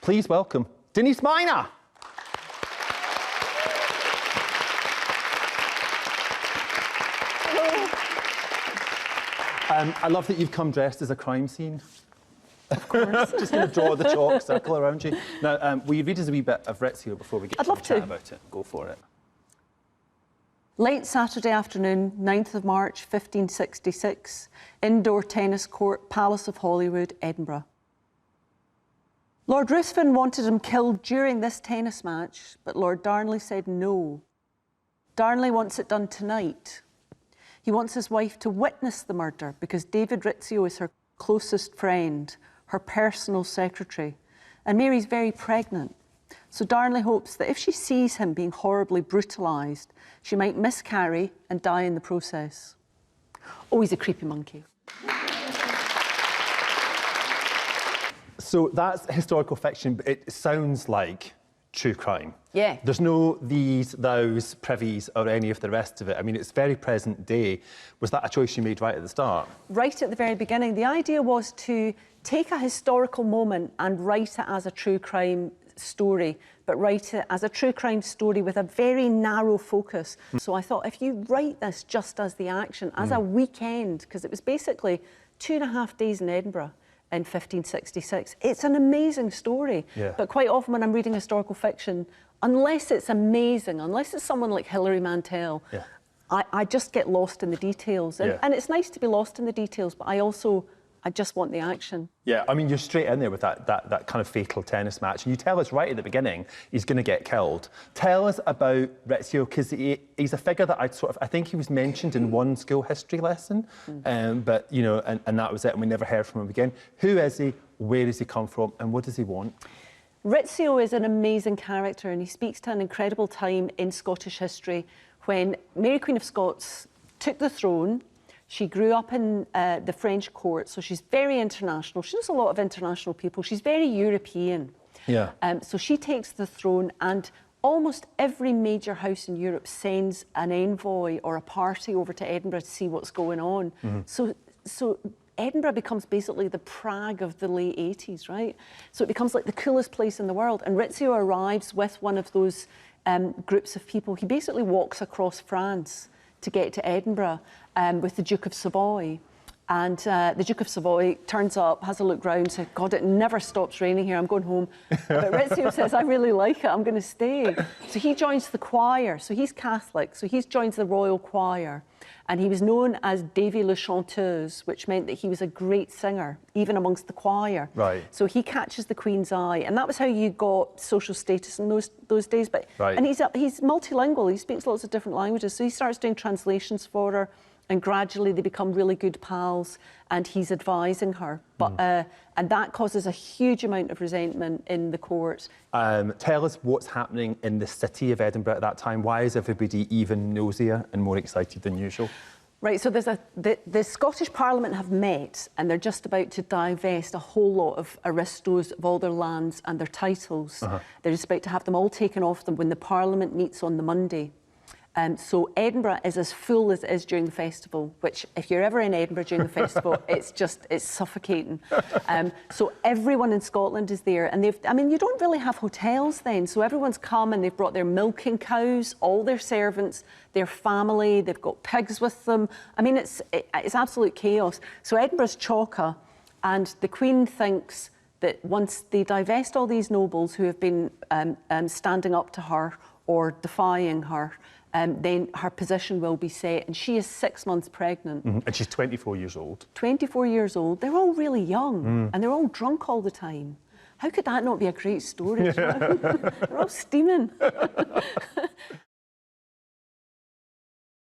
Please welcome Denise Mina. I love that you've come dressed as a crime scene. Of course. Just going to draw the chalk circle around you. Now, will you read us a wee bit of Rizzio before we get I'd love chat to. about it? Go for it. Late Saturday afternoon, 9th of March, 1566, indoor tennis court, Palace of Holyrood, Edinburgh. Lord Ruthven wanted him killed during this tennis match, but Lord Darnley said no. Darnley wants it done tonight. He wants his wife to witness the murder because David Rizzio is her closest friend, her personal secretary, and Mary's very pregnant. So Darnley hopes that if she sees him being horribly brutalised, she might miscarry and die in the process. Oh, he's a creepy monkey. So that's historical fiction, but it sounds like true crime. Yeah. There's no these, thous, privies, or any of the rest of it. I mean, it's very present day. Was that a choice you made right at the start? Right at the very beginning. The idea was to take a historical moment and write it as a true crime story, but write it as a true crime story with a very narrow focus. So I thought, if you write this just as the action, as a weekend, because it was basically 2.5 days in Edinburgh in 1566, it's an amazing story. Yeah. But quite often when I'm reading historical fiction, unless it's amazing, unless it's someone like Hilary Mantel, Yeah. I just get lost in the details. And it's nice to be lost in the details, but I just want the action. Yeah, I mean, you're straight in there with that kind of fatal tennis match. And you tell us right at the beginning he's going to get killed. Tell us about Rizzio, because he's a figure that I think he was mentioned in one school history lesson, but, you know, and that was it, and we never heard from him again. Who is he? Where does he come from? And what does he want? Rizzio is an amazing character, and he speaks to an incredible time in Scottish history when Mary Queen of Scots took the throne. She grew up in the French court, so she's very international. She knows a lot of international people. She's very European. Yeah. So she takes the throne, and almost every major house in Europe sends an envoy or a party over to Edinburgh to see what's going on. So Edinburgh becomes basically the Prague of the late 80s, right? So it becomes like the coolest place in the world. And Rizzio arrives with one of those groups of people. He basically walks across France to get to Edinburgh with the Duke of Savoy. And the Duke of Savoy turns up, has a look round, says, God, it never stops raining here, I'm going home. But Rizzio says, I really like it, I'm going to stay. So he joins the choir. So he's Catholic, so he joins the royal choir. And he was known as Davy le Chanteuse, which meant that he was a great singer, even amongst the choir. Right. So he catches the Queen's eye. And that was how you got social status in those days. But right. And he's multilingual, he speaks lots of different languages. So he starts doing translations for her, and gradually they become really good pals, and he's advising her. But and that causes a huge amount of resentment in the court. Tell us what's happening in the city of Edinburgh at that time. Why is everybody even nosier and more excited than usual? Right, so there's the Scottish Parliament have met, and they're just about to divest a whole lot of aristos of all their lands and their titles. They're just about to have them all taken off them when the Parliament meets on the Monday. So Edinburgh is as full as it is during the festival, which if you're ever in Edinburgh during the festival, it's suffocating. So everyone in Scotland is there, and you don't really have hotels then, so everyone's come and they've brought their milking cows, all their servants, their family, they've got pigs with them. I mean, it's absolute chaos. So Edinburgh's chocker, and the Queen thinks that once they divest all these nobles who have been standing up to her or defying her, then her position will be set. And she is 6 months pregnant. And she's 24 years old. 24 years old. They're all really young, and they're all drunk all the time. How could that not be a great story? They're all steaming.